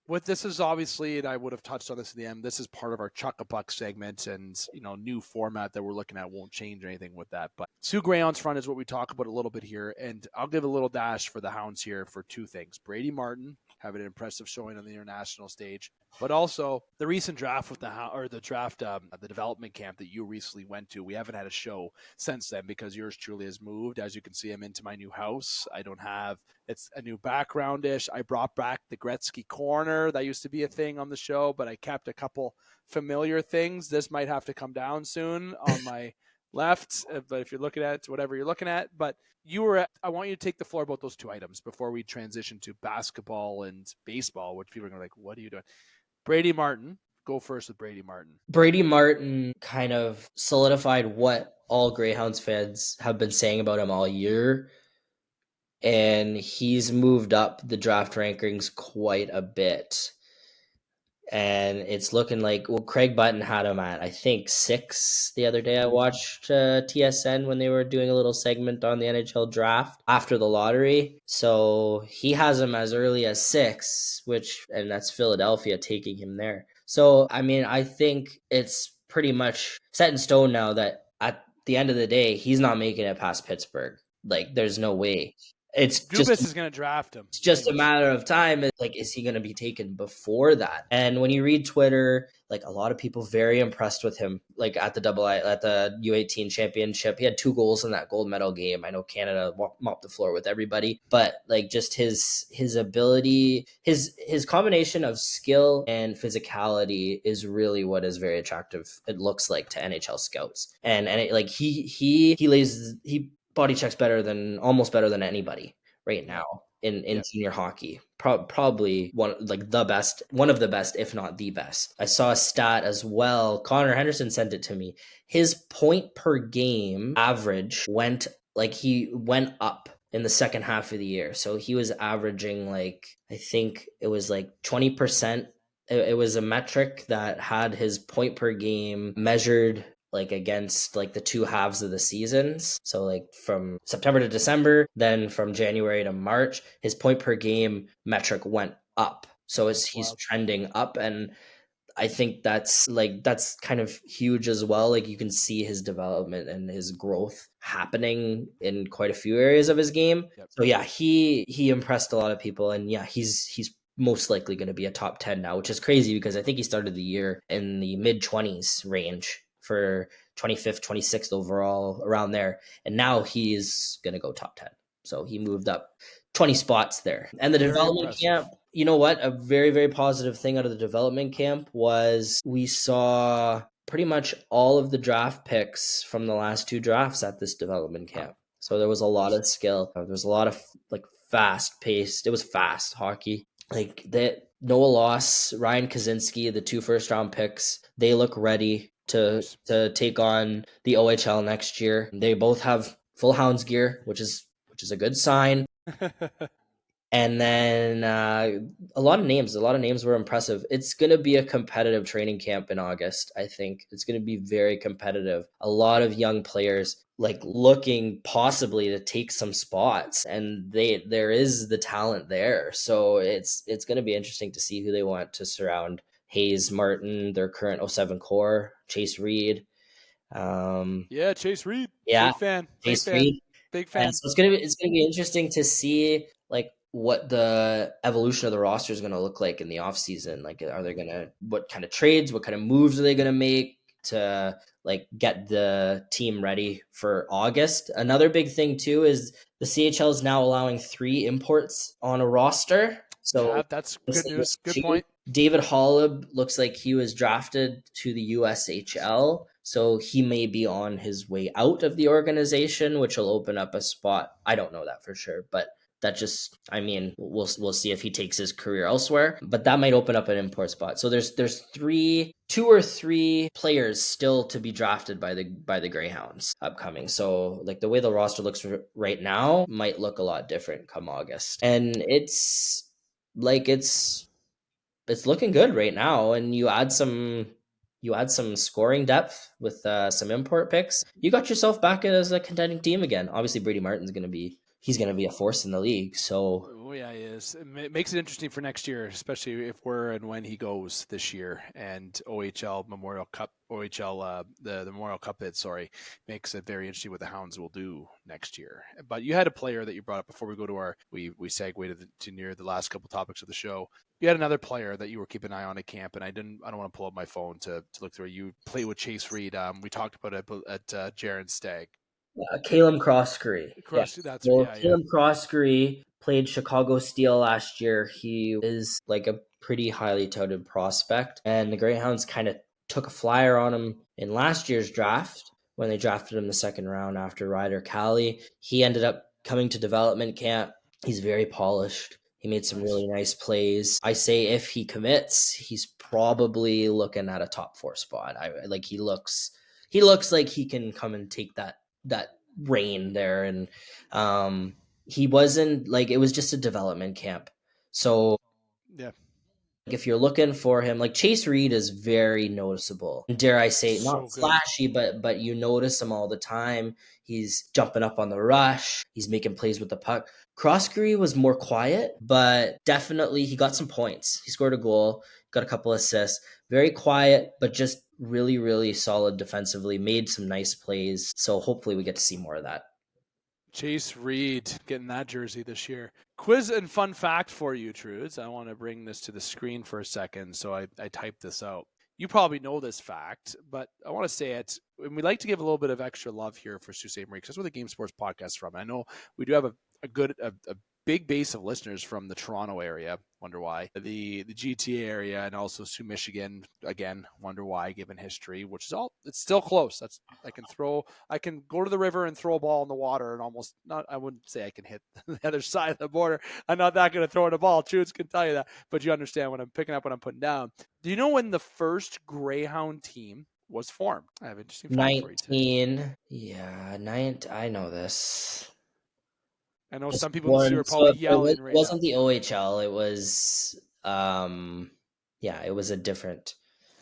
what this is obviously, and I would have touched on this at the end. This is part of our Chuck-a-Puck segment, and new format that we're looking at won't change anything with that. But Sue Grayon's front is what we talk about a little bit here, and I'll give a little dash for the Hounds here for two things: Brady Martin having an impressive showing on the international stage, but also the recent draft with the development camp that you recently went to. We haven't had a show since then because yours truly has moved. As you can see, I'm into my new house. It's a new background-ish. I brought back the Gretzky corner. That used to be a thing on the show, but I kept a couple familiar things. This might have to come down soon on my left, but if you're looking at it, whatever you're looking at, but I want you to take the floor about those two items before we transition to basketball and baseball, which people are going to be like, what are you doing? Brady Martin, go first with Brady Martin. Brady Martin kind of solidified what all Greyhounds fans have been saying about him all year, and he's moved up the draft rankings quite a bit. And it's looking like, Craig Button had him at, I think, 6 the other day. I watched TSN when they were doing a little segment on the NHL draft after the lottery. So he has him as early as 6, and that's Philadelphia taking him there. So, I mean, I think it's pretty much set in stone now that at the end of the day, he's not making it past Pittsburgh. Like, there's no way. It's Dubas is going to draft him. It's just a matter of time. Like, is he going to be taken before that? And when you read Twitter, like, a lot of people very impressed with him. Like, at the U18 championship, he had 2 goals in that gold medal game. I know Canada mopped the floor with everybody, but like, just his ability, his combination of skill and physicality is really what is very attractive. It looks like to NHL scouts, and like he body checks almost better than anybody right now in senior hockey. Probably one of the best, if not the best. I saw a stat as well. Connor Henderson sent it to me. His point per game average went up in the second half of the year. So he was averaging, like, I think it was like 20%. It was a metric that had his point per game measured like against like the 2 halves of the seasons. So like from September to December, then from January to March, his point per game metric went up. So he's trending up, and I think that's kind of huge as well. Like, you can see his development and his growth happening in quite a few areas of his game. Yep. So yeah, he impressed a lot of people, and yeah, he's most likely going to be a top 10 now, which is crazy because I think he started the year in the mid-20s range for 25th, 26th overall, around there. And now he's going to go top 10. So he moved up 20 spots there. And the development camp, you know what? A very, very positive thing out of the development camp was we saw pretty much all of the draft picks from the last 2 drafts at this development camp. So there was a lot of skill. There was a lot of like fast paced. It was fast hockey. Like that, Noah Loss, Ryan Kaczynski, the 2 first-round picks, they look ready to take on the OHL next year. They both have full Hounds gear, which is a good sign. And then a lot of names were impressive. It's going to be a competitive training camp in August. I think it's going to be very competitive. A lot of young players like looking possibly to take some spots, and there is the talent there. So it's going to be interesting to see who they want to surround Hayes Martin, their current 07 core, Chase Reed. Chase Reed. Yeah, Big fan. Big fan. And so it's gonna be interesting to see like what the evolution of the roster is going to look like in the offseason. Like, what kind of trades, what kind of moves are they going to make to like get the team ready for August? Another big thing too is the CHL is now allowing 3 imports on a roster. So yeah, that's good news. Good point. David Holleb looks like he was drafted to the USHL. So he may be on his way out of the organization, which will open up a spot. I don't know that for sure, but that just, I mean, we'll see if he takes his career elsewhere, but that might open up an import spot. So there's 2 or 3 players still to be drafted by the Greyhounds upcoming. So like the way the roster looks right now might look a lot different come August. And it's looking good right now. And you add some scoring depth with some import picks, you got yourself back as a contending team again. Obviously Brady Martin's going to be a force in the league. So he is. It makes it interesting for next year, especially if where and when he goes this year. And OHL Memorial Cup, the Memorial Cup bid, makes it very interesting what the Hounds will do next year. But you had a player that you brought up before we go to we segued to near the last couple topics of the show. You had another player that you were keeping an eye on at camp, and I don't want to pull up my phone to look through. You played with Chase Reed. We talked about it at Jaron Stagg. Caleb Croskery. Caleb Croskery played Chicago Steel last year. He is like a pretty highly touted prospect, and the Greyhounds kind of took a flyer on him in last year's draft when they drafted him the second round after Ryder Cali. He ended up coming to development camp. He's very polished. He made some really nice plays. I say if he commits, he's probably looking at a top 4 spot. He looks like he can come and take that reign there. And he wasn't like, it was just a development camp. So yeah, If you're looking for him, like Chase Reed is very noticeable. Dare I say, So not good. flashy, but you notice him all the time. He's jumping up on the rush. He's making plays with the puck. Croskery was more quiet, but definitely he got some points. He scored a goal, got a couple assists. Very quiet, but just really, really solid defensively. Made some nice plays. So hopefully we get to see more of that. Chase Reed getting that jersey this year. Quiz and fun fact for you, Trudes. I want to bring this to the screen for a second, so I typed this out. You probably know this fact, but I want to say it. And we like to give a little bit of extra love here for Sault Ste. Marie, because that's where the Game Sports podcast is from. I know we do have a big base of listeners from the Toronto area. Wonder why. The GTA area, and also Sioux, Michigan. Again, wonder why, given history, which is it's still close. I can go to the river and throw a ball in the water, and almost not. I wouldn't say I can hit the other side of the border. I'm not that good at throwing a ball. Trudes can tell you that, but you understand what I'm picking up, what I'm putting down. Do you know when the first Greyhound team was formed? I have an interesting fact for you today. I know this. I know some people in the city are probably yelling right now. It wasn't the OHL. It was, it was a different.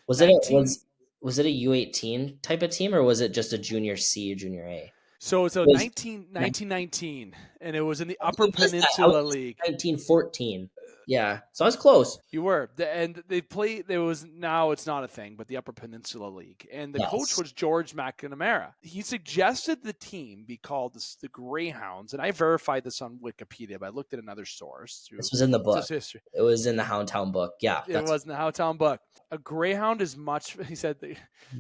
Was it a U18 type of team, or was it just a junior C or junior A? So 1919, and it was in the Upper Peninsula League. 1914. Yeah, so I was close. You were, and they played. Now it's not a thing, but the Upper Peninsula League, and the coach was George McNamara. He suggested the team be called the Greyhounds, and I verified this on Wikipedia, but I looked at another source. This was in the book. It was in the Houndtown book. Yeah, it was in the Houndtown book. A Greyhound is much. He said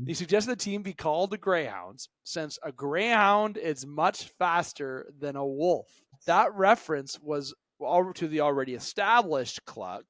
he suggested the team be called the Greyhounds, since a Greyhound is much faster than a wolf. That reference was to the already established club,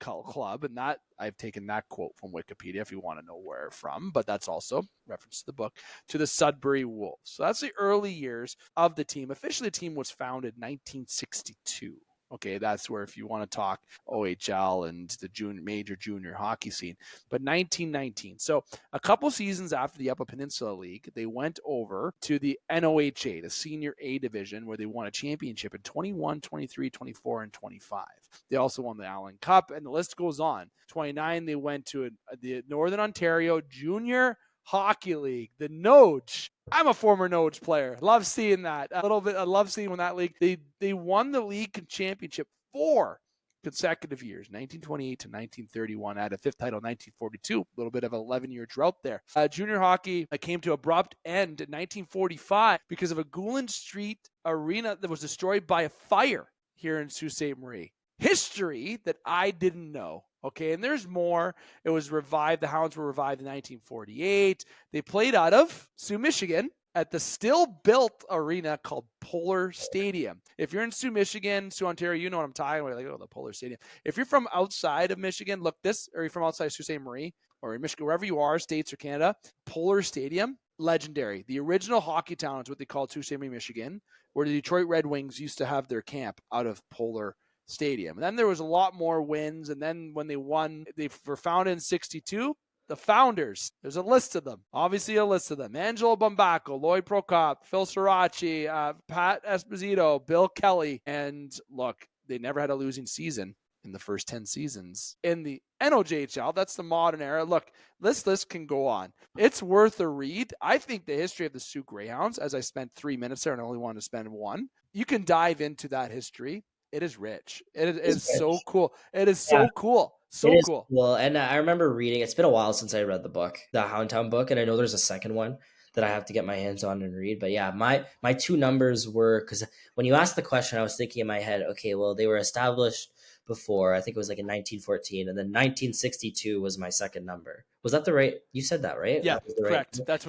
and that I've taken that quote from Wikipedia if you want to know where from, but that's also reference to the book, to the Sudbury Wolves. So that's the early years of the team. Officially, the team was founded in 1962. Okay, that's where if you want to talk OHL and the major junior hockey scene. But 1919. So a couple seasons after the Upper Peninsula League, they went over to the NOHA, the Senior A Division, where they won a championship in 21, 23, 24, and 25. They also won the Allen Cup, and the list goes on. 29, they went to the Northern Ontario Junior Hockey League, the Noge. I'm a former Noge player. Love seeing that. A little bit. I love seeing when that league, they won the league championship 4 consecutive years, 1928 to 1931, had a fifth title in 1942, a little bit of an 11-year drought there. Junior hockey came to abrupt end in 1945 because of a Gouland Street arena that was destroyed by a fire here in Sault Ste. Marie. History that I didn't know. Okay, and there's more. It was revived. The Hounds were revived in 1948. They played out of Sioux, Michigan at the still-built arena called Polar Stadium. If you're in Sioux, Michigan, Sioux, Ontario, you know what I'm talking about. Like, the Polar Stadium. If you're from outside of Michigan, look this, or you're from outside Sault Ste. Marie, or in Michigan, wherever you are, States or Canada, Polar Stadium, legendary. The original hockey town is what they called Sault Ste. Marie, Michigan, where the Detroit Red Wings used to have their camp out of Polar Stadium. And then there was a lot more wins. And then when they won, they were founded in 62. The founders, there's a list of them. Obviously, a list of them. Angelo Bombaco, Lloyd Prokop, Phil Sirachi, Pat Esposito, Bill Kelly. And look, they never had a losing season in the first 10 seasons. In the NOJHL, that's the modern era. Look, this list can go on. It's worth a read. I think the history of the Sioux Greyhounds, as I spent 3 minutes there and only wanted to spend 1, you can dive into that history. It is rich. It is so cool. It is so cool. So cool. Well, and I remember reading, it's been a while since I read the book, the Houndtown book, and I know there's a second one that I have to get my hands on and read. But yeah, my 2 numbers were, because when you asked the question, I was thinking in my head, okay, well, they were established before, I think it was like in 1914, and then 1962 was my second number. Was that the right? You said that, right? Yeah, that correct. Right? That's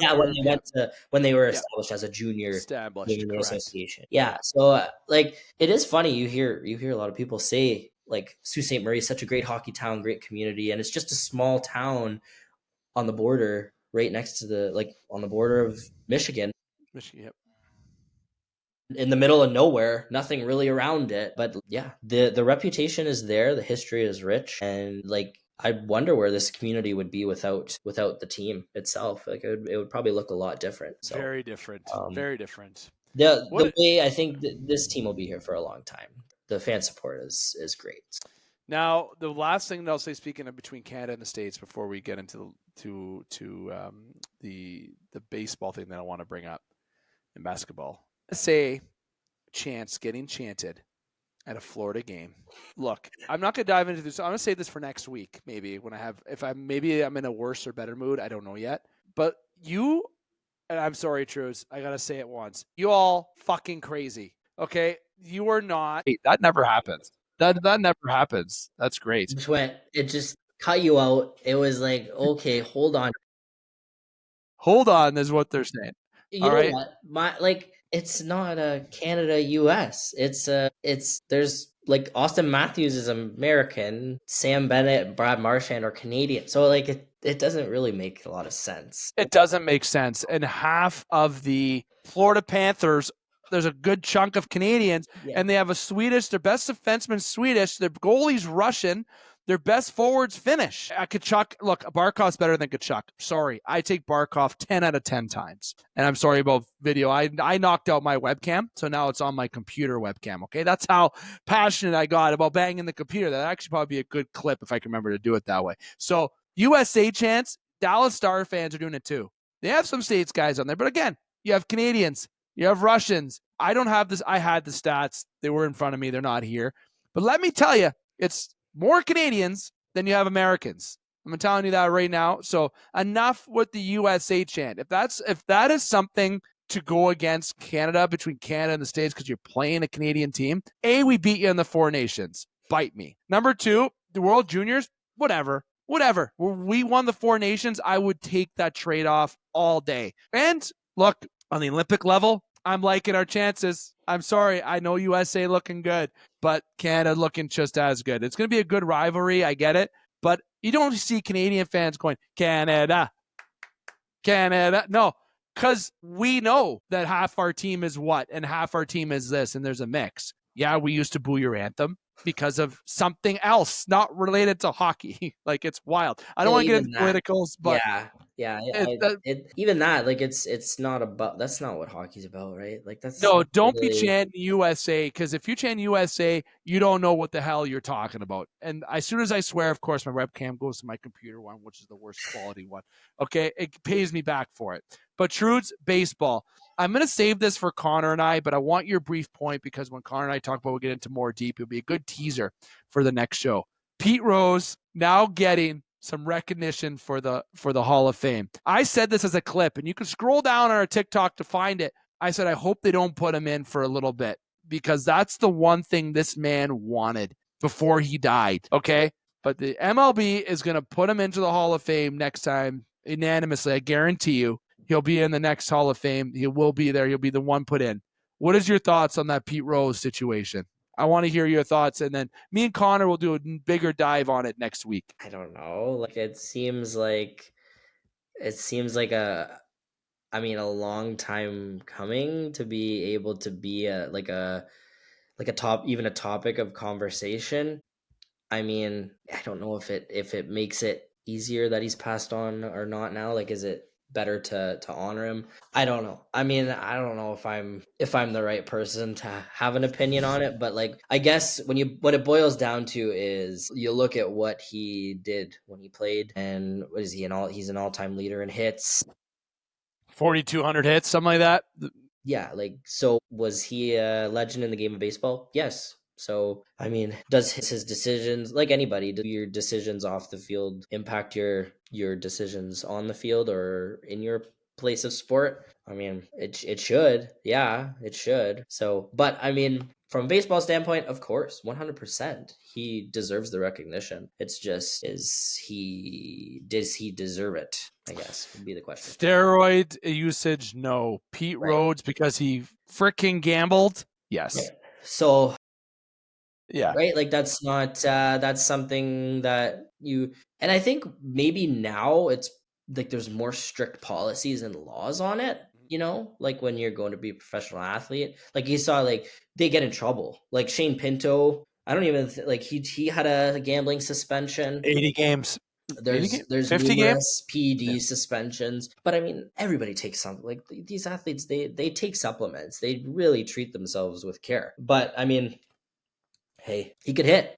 when they were established as a junior association. Yeah, correct. So like it is funny. You hear a lot of people say like Sault Ste. Marie is such a great hockey town, great community, and it's just a small town on the border, right next to on the border of Michigan. Yep. In the middle of nowhere, nothing really around it. But yeah, the reputation is there. The history is rich. And like, I wonder where this community would be without the team itself. Like it would probably look a lot different. So, very different. Very different. The way I think this team will be here for a long time. The fan support is great. Now, the last thing that I'll say, speaking of between Canada and the States, before we get into the baseball thing that I want to bring up in basketball, let's say chants getting chanted at a Florida game. Look, I'm not going to dive into this. I'm going to save this for next week, maybe when I'm in a worse or better mood. I don't know yet. But you, and I'm sorry, Trues, I got to say it once. You all fucking crazy. Okay? You are not. That never happens. That never happens. That's great. It just cut you out. It was like, okay, hold on. Hold on is what they're saying. You all know right. what? It's not a Canada US. There's like Austin Matthews is American, Sam Bennett, Brad Marchand are Canadian. So like it doesn't really make a lot of sense. It doesn't make sense. And half of the Florida Panthers, there's a good chunk of Canadians, and they have their best defenseman Swedish, their goalie's Russian, their best forwards Finnish. Kachuk, look, Barkov's better than Kachuk. Sorry, I take Barkov 10 out of 10 times. And I'm sorry about video. I knocked out my webcam, so now it's on my computer webcam, okay? That's how passionate I got about banging the computer. That'd actually probably be a good clip if I can remember to do it that way. So USA chants, Dallas Star fans are doing it too. They have some States guys on there, but again, you have Canadians, you have Russians. I don't have this. I had the stats. They were in front of me. They're not here. But let me tell you, it's more Canadians than you have Americans. I'm telling you that right now. So enough with the USA chant. If that is something to go against Canada, between Canada and the States, because you're playing a Canadian team, A, we beat you in the Four Nations. Bite me. Number two, the World Juniors, whatever. We won the Four Nations. I would take that trade-off all day. And look, on the Olympic level, I'm liking our chances. I'm sorry. I know USA looking good, but Canada looking just as good. It's going to be a good rivalry. I get it. But you don't see Canadian fans going, Canada. No, because we know that half our team is what and half our team is this, and there's a mix. Yeah, we used to boo your anthem because of something else not related to hockey. Like, it's wild. I don't want to get into politicals, but even that, like, it's not about, that's not what hockey's about, right? Like, that's no, don't be chanting USA, because if you chant USA, you don't know what the hell you're talking about. And as soon as I swear, of course, my webcam goes to my computer one, which is the worst quality one. Okay, it pays me back for it. But Trude's baseball. I'm going to save this for Connor and I, but I want your brief point, because when Connor and I talk about, we'll get into more deep. It'll be a good teaser for the next show. Pete Rose now getting some recognition for the Hall of Fame. I said this as a clip, and you can scroll down on our TikTok to find it. I said, I hope they don't put him in for a little bit, because that's the one thing this man wanted before he died. Okay. But the MLB is going to put him into the Hall of Fame next time unanimously. I guarantee you he'll be in the next Hall of Fame. He will be there. He'll be the one put in. What is your thoughts on that Pete Rose situation? I want to hear your thoughts, and then me and Connor will do a bigger dive on it next week. I don't know. Like, it seems like a long time coming to be able to be a topic of conversation. I mean, I don't know if it makes it easier that he's passed on or not now. Like, is it better to honor him? I don't know. I mean, I don't know if I'm the right person to have an opinion on it, but like, I guess what it boils down to is you look at what he did when he played, and what is he he's an all-time leader in hits. 4,200 hits, something like that. Yeah, like, so was he a legend in the game of baseball? Yes. So, I mean, does his decisions, like anybody, do your decisions off the field impact your decisions on the field or in your place of sport? I mean, it should. Yeah, it should. So, but I mean, from a baseball standpoint, of course, 100%, he deserves the recognition. It's just, does he deserve it? I guess would be the question. Steroid usage, no. Pete Rhodes, because he freaking gambled, yes. Right. So, yeah, right, like, that's not that's something that and I think maybe now it's like there's more strict policies and laws on it, like when you're going to be a professional athlete. Like, you saw, like, they get in trouble, like Shane Pinto. I don't even like he had a gambling suspension. 80 games. There's 50 numerous PED suspensions, but I mean, everybody takes something. Like, these athletes, they take supplements. They really treat themselves with care. But I mean, hey, he could hit.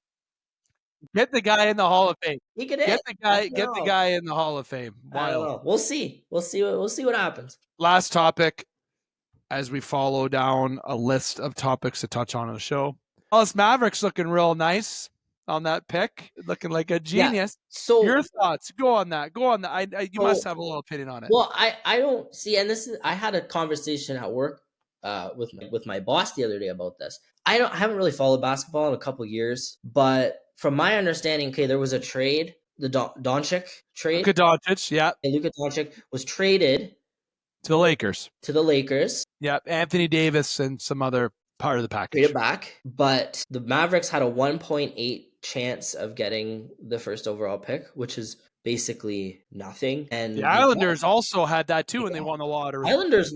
Get the guy in the Hall of Fame. He could Get hit. the I guy. don't Get the know. guy in the Hall of Fame. I don't Wild. know. We'll see. We'll see what happens. Last topic, as we follow down a list of topics to touch on the show. Dallas Mavericks looking real nice on that pick, looking like a genius. Yeah. So your thoughts? Go on that. You must have a little opinion on it. Well, I don't see, and I had a conversation at work with my boss the other day about this. I haven't really followed basketball in a couple years, but from my understanding, okay, there was a trade, the Doncic trade. Luka Doncic, yeah. Luka Doncic was traded to the Lakers. Yeah, Anthony Davis and some other part of the package. Traded back, but the Mavericks had a 1.8 chance of getting the first overall pick, which is basically nothing. And the Islanders also had that too, and they won the lottery. Islanders,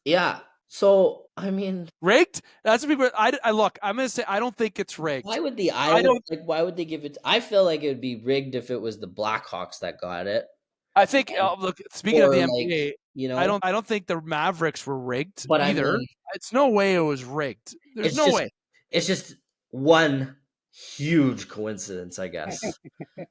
yeah. So I mean, rigged. That's what people. I look. I'm gonna say I don't think it's rigged. Why would the Islanders? Why would they give it? I feel like it would be rigged if it was the Blackhawks that got it. I think. Look, speaking of the NBA, I don't think the Mavericks were rigged either. I mean, it's no way it was rigged. There's no way. It's just one huge coincidence, I guess.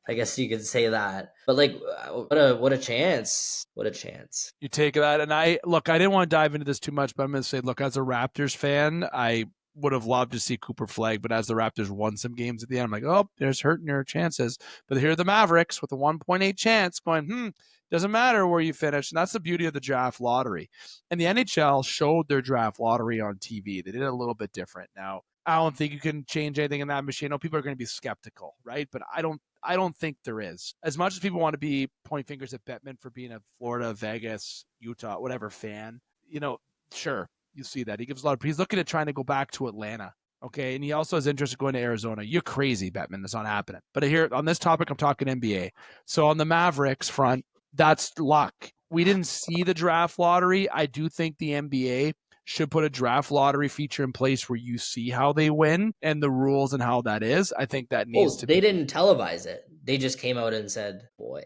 I guess you could say that. But like, what a chance! What a chance! You take that, and I didn't want to dive into this too much, but I'm going to say, look, as a Raptors fan, I would have loved to see Cooper Flag, but as the Raptors won some games at the end, I'm like, oh, there's hurting your chances. But here are the Mavericks with a 1.8 chance going, doesn't matter where you finish. And that's the beauty of the draft lottery. And the NHL showed their draft lottery on TV. They did it a little bit different. Now, I don't think you can change anything in that machine. I know people are going to be skeptical, right? But I don't think there is. As much as people want to be pointing fingers at Bettman for being a Florida, Vegas, Utah, whatever fan, sure, you see that. He gives a lot of, he's looking at trying to go back to Atlanta. Okay. And he also has interest in going to Arizona. You're crazy, Bettman. That's not happening. But here on this topic, I'm talking NBA. So on the Mavericks front, that's luck. We didn't see the draft lottery. I do think the NBA should put a draft lottery feature in place where you see how they win and the rules and how that is. I think that needs to be. They didn't televise it. They just came out and said, boy,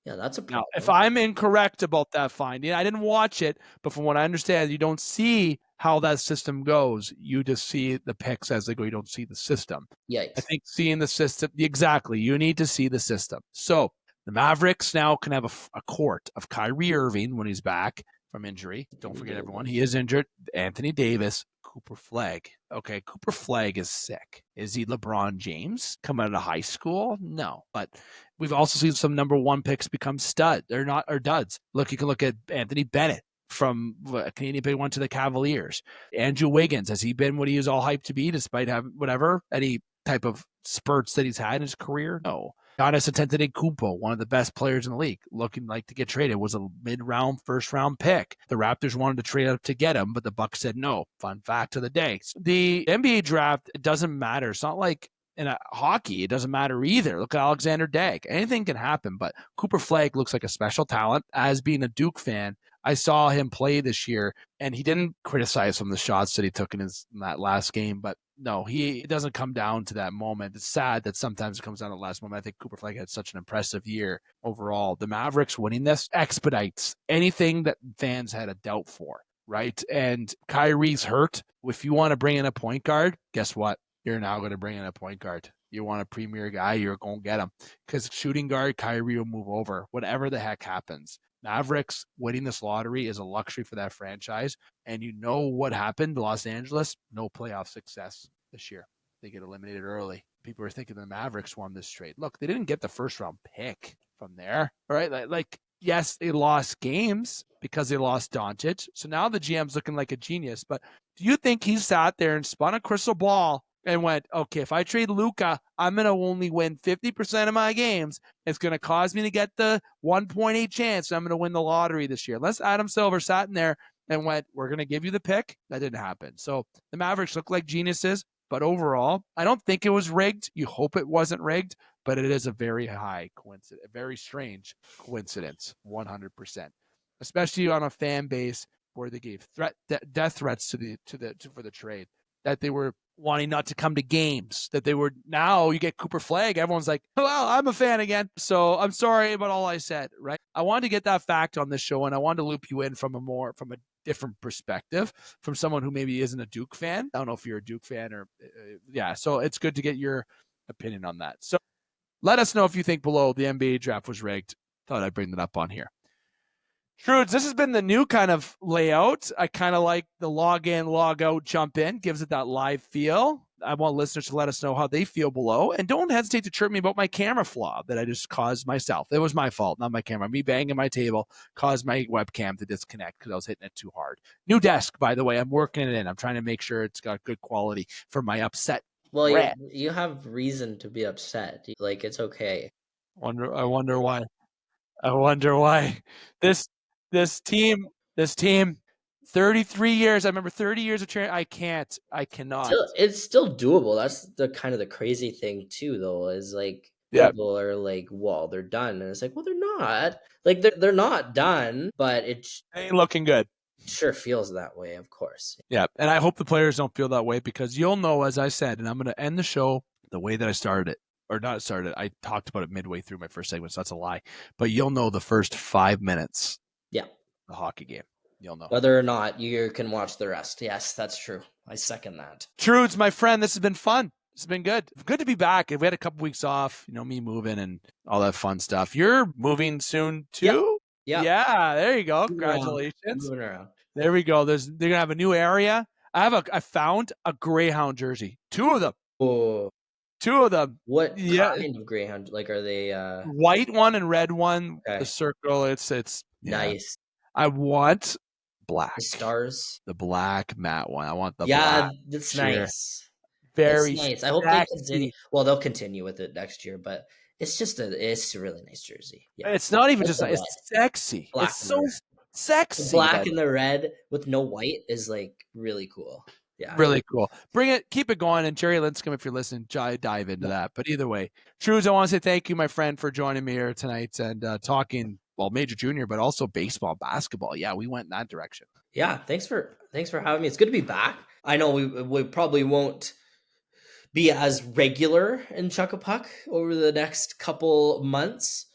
yeah, that's a problem. Now, if I'm incorrect about that finding, I didn't watch it, but from what I understand, you don't see how that system goes. You just see the picks as they go. You don't see the system. Yikes. I think seeing the system, exactly. You need to see the system. So the Mavericks now can have a court of Kyrie Irving when he's back from injury. Don't forget, everyone, he is injured. Anthony Davis, Cooper Flag. Okay, Cooper Flag is sick. Is he LeBron James coming out of high school? No. But we've also seen some number one picks become stud. They're not, or duds. Look, you can look at Anthony Bennett from a Canadian pick, went to the Cavaliers. Andrew Wiggins, has he been what he was all hyped to be despite having any type of spurts that he's had in his career? No. Giannis Antetokounmpo, one of the best players in the league, looking like to get traded, was a mid-round, first-round pick. The Raptors wanted to trade up to get him, but the Bucks said no. Fun fact of the day. The NBA draft, it doesn't matter. It's not like in hockey, it doesn't matter either. Look at Alexander Dag. Anything can happen, but Cooper Flag looks like a special talent. As being a Duke fan, I saw him play this year, and he didn't criticize some of the shots that he took in that last game, but no, it doesn't come down to that moment. It's sad that sometimes it comes down to the last moment. I think Cooper Flag had such an impressive year overall. The Mavericks winning this expedites anything that fans had a doubt for, right? And Kyrie's hurt. If you want to bring in a point guard, guess what? You're now going to bring in a point guard. You want a premier guy, you're going to get him. Because shooting guard, Kyrie will move over. Whatever the heck happens. Mavericks winning this lottery is a luxury for that franchise. And you know what happened to Los Angeles? No playoff success this year. They get eliminated early. People are thinking the Mavericks won this trade. Look, they didn't get the first round pick from there. All right. Like, yes, they lost games because they lost Doncic. So now the GM's looking like a genius. But do you think he sat there and spun a crystal ball and went, okay, if I trade Luka, I'm going to only win 50% of my games. It's going to cause me to get the 1.8 chance. I'm going to win the lottery this year. Unless Adam Silver sat in there and went, we're going to give you the pick. That didn't happen. So the Mavericks look like geniuses, but overall, I don't think it was rigged. You hope it wasn't rigged, but it is a very high coincidence, a very strange coincidence, 100%, especially on a fan base where they gave death threats for the trade, that they were wanting not to come to games, that they were, now you get Cooper Flag. Everyone's like, well, I'm a fan again. So I'm sorry about all I said, right? I wanted to get that fact on this show, and I wanted to loop you in from a different perspective, from someone who maybe isn't a Duke fan. I don't know if you're a Duke fan or, yeah. So it's good to get your opinion on that. So let us know if you think below the NBA draft was rigged. Thought I'd bring that up on here. Trudes, this has been the new kind of layout. I kind of like the log in, log out, jump in, gives it that live feel. I want listeners to let us know how they feel below. And don't hesitate to chirp me about my camera flaw that I just caused myself. It was my fault, not my camera. Me banging my table caused my webcam to disconnect because I was hitting it too hard. New desk, by the way. I'm working it in. I'm trying to make sure it's got good quality for my upset. Well, you have reason to be upset. Like, it's okay. I wonder why. This team, 33 years. I remember 30 years of training. I cannot. It's still doable. That's the kind of the crazy thing too, though, is like people are like, well, they're done. And it's like, well, they're not. Like they're not done, but it ain't looking good. Sure feels that way, of course. Yeah. And I hope the players don't feel that way, because you'll know, as I said, and I'm going to end the show the way that I started it. Or not started. I talked about it midway through my first segment, so that's a lie. But you'll know the first 5 minutes. Yeah. The hockey game. You'll know. Whether or not you can watch the rest. Yes, that's true. I second that. Trudes, my friend, this has been fun. It's been good. Good to be back. We had a couple weeks off, me moving and all that fun stuff. You're moving soon too? Yep. Yeah, there you go. Congratulations. Moving around. There we go. They're gonna have a new area. I found a Greyhound jersey. 2 of them. Oh. 2 of them. What kind of Greyhound? Like, are they white one and red one? Okay. The circle. It's nice. I want black. The stars. The black matte one. I want the black. Yeah, that's cheer. Nice. Very nice. I hope they continue. Well, they'll continue with it next year, but it's a really nice jersey. Yeah. It's not even just it's sexy. Black it's so sexy. The black and the red with no white is like really cool. Yeah. Really cool. Bring it, keep it going. And Jerry Linscomb, if you're listening, dive into that. But either way, Trudes, I want to say thank you, my friend, for joining me here tonight and talking, Major Junior, but also baseball, basketball. Yeah, we went in that direction. Yeah. Thanks for having me. It's good to be back. I know we probably won't be as regular in Chuck a Puck over the next couple months,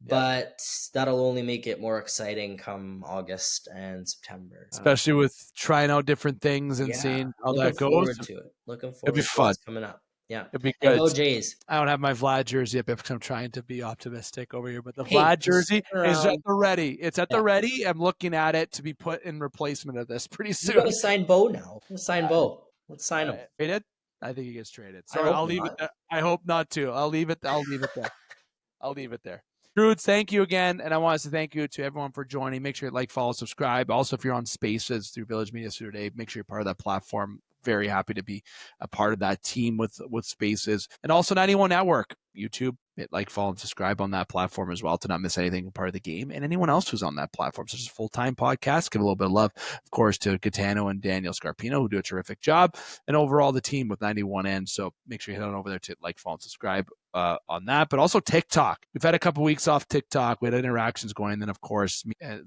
but that'll only make it more exciting come August and September. Especially with trying out different things and seeing how that goes. Looking forward It'll be fun. What's coming up. Yeah. It'd be good. Go Jays. I don't have my Vlad jersey up because I'm trying to be optimistic over here, but the Vlad jersey is at the ready. It's at the ready. I'm looking at it to be put in replacement of this pretty soon. You got to sign Bo now. Let's sign Bo. Let's sign him. Traded? I think he gets traded. So I'll leave it there. I hope not to. I'll leave it there. I'll leave it there. Trudes, thank you again. And I want to say thank you to everyone for joining. Make sure you like, follow, subscribe. Also, if you're on Spaces through Village Media today, make sure you're part of that platform. Very happy to be a part of that team with Spaces. And also 91 Network, YouTube. Hit like, follow, and subscribe on that platform as well to not miss anything part of the game. And anyone else who's on that platform, such as full-time podcasts, give a little bit of love, of course, to Catano and Daniel Scarpino, who do a terrific job, and overall the team with 91N. So make sure you head on over there to like, follow, and subscribe on that. But also TikTok. We've had a couple weeks off TikTok. We had interactions going. And then, of course,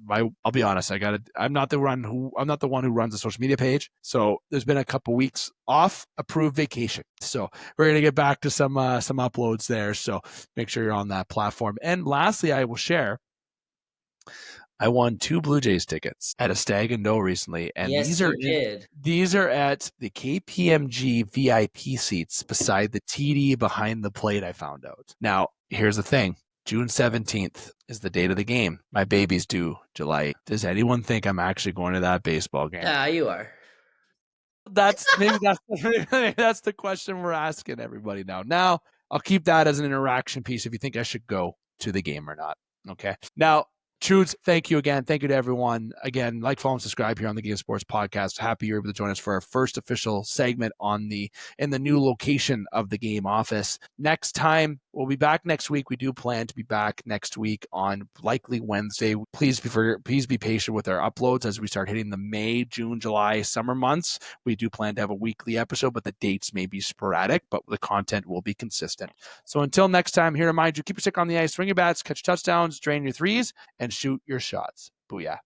I'll be honest, I'm not the one who runs the social media page. So there's been a couple weeks off, approved vacation. So we're going to get back to some uploads there. So make sure you're on that platform. And lastly, I will share, I won 2 Blue Jays tickets at a Stag and Do recently. And these are at the KPMG VIP seats beside the TD behind the plate, I found out. Now, here's the thing. June 17th is the date of the game. My baby's due July. Does anyone think I'm actually going to that baseball game? Yeah, you are. That's the question we're asking everybody now. Now, I'll keep that as an interaction piece if you think I should go to the game or not. Okay. Now, Trudes, thank you again. Thank you to everyone. Again, like, follow, and subscribe here on the Game Sports Podcast. Happy you're able to join us for our first official segment in the new location of the Game office. Next time, we'll be back next week. We do plan to be back next week on likely Wednesday. Please be patient with our uploads as we start hitting the May, June, July, summer months. We do plan to have a weekly episode, but the dates may be sporadic, but the content will be consistent. So until next time, here to remind you, keep your stick on the ice, swing your bats, catch touchdowns, drain your threes, and shoot your shots. Booyah.